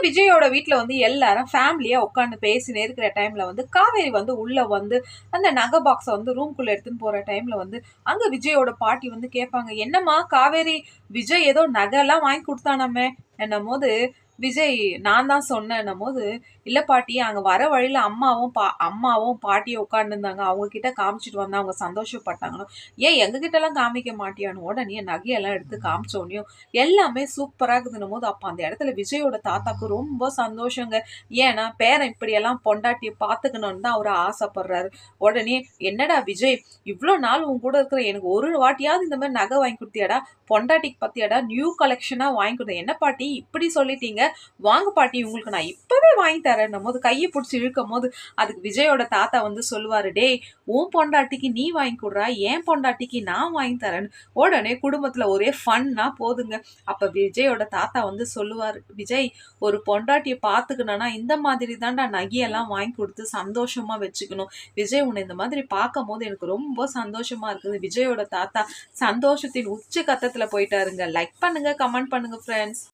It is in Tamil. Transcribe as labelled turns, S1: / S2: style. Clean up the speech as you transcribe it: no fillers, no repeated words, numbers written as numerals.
S1: விஜயோட வீட்ல வந்து எல்லாரும் ஃபேமிலியா உட்காந்து பேசினே இருக்கிற டைம்ல வந்து காவேரி வந்து உள்ள வந்து அந்த நகை பாக்ஸை வந்து ரூம்குள்ள எடுத்துன்னு போற டைம்ல வந்து அங்க விஜயோட பாட்டி வந்து கேட்பாங்க, என்னம்மா காவேரி, விஜய் ஏதோ நகை எல்லாம் வாங்கி கொடுத்தானாமே என்னும் போது விஜய் நான் தான் சொன்னேன்னும் போது, இல்ல பாட்டி, அங்க வர வழியில அம்மாவும் பாட்டியும் உட்கார்ந்து இருந்தாங்க, அவங்க கிட்ட காமிச்சிட்டு வந்தா அவங்க சந்தோஷப்பட்டாங்களோ, ஏன் எங்க கிட்ட எல்லாம் காமிக்க மாட்டியான்னு உடனே நகையெல்லாம் எடுத்து காமிச்ச உடனே எல்லாமே சூப்பரா இருக்குதுன்னும் போது அப்ப அந்த இடத்துல விஜயோட தாத்தாக்கு ரொம்ப சந்தோஷங்க. ஏன்னா பேரன் இப்படியெல்லாம் பொண்டாட்டியை பார்த்துக்கணும்னு தான் அவரு ஆசைப்படுறாரு. உடனே, என்னடா விஜய், இவ்வளோ நாள் உன் கூட இருக்கிற எனக்கு ஒரு வாட்டியாவது இந்த மாதிரி நகை வாங்கி கொடுத்தியாடா, பொண்டாட்டிக்கு பத்தியாடா, நியூ கலெக்ஷனா வாங்கி கொடுத்தேன், என்ன பாட்டி இப்படி சொல்லிட்டீங்க, வாங்க பாட்டி உங்களுக்கு நான் இப்பவே வாங்கி தரேன்னும் போது கையை பிடிச்சி இழுக்கும் போது அதுக்கு விஜயோட தாத்தா வந்து சொல்லுவாரு, டேய் உன் பொண்டாட்டிக்கு நீ வாங்கி கொடுறா, என் பொண்டாட்டிக்கு நான் வாங்கி தரேன்னு. உடனே குடும்பத்துல ஒரே ஃபன்னா போதுங்க. அப்ப விஜயோட தாத்தா வந்து சொல்லுவாரு, விஜய், ஒரு பொண்டாட்டியை பார்த்துக்கணும்னா இந்த மாதிரி தான்டா நகையெல்லாம் வாங்கி கொடுத்து சந்தோஷமா வச்சுக்கணும். விஜய், உன்னை இந்த மாதிரி பார்க்கும் போது எனக்கு ரொம்ப சந்தோஷமா இருக்குது. விஜயோட தாத்தா சந்தோஷத்தின் உச்ச கட்டத்துல போயிட்டாருங்க. லைக் பண்ணுங்க, கமெண்ட் பண்ணுங்க ஃப்ரெண்ட்ஸ்.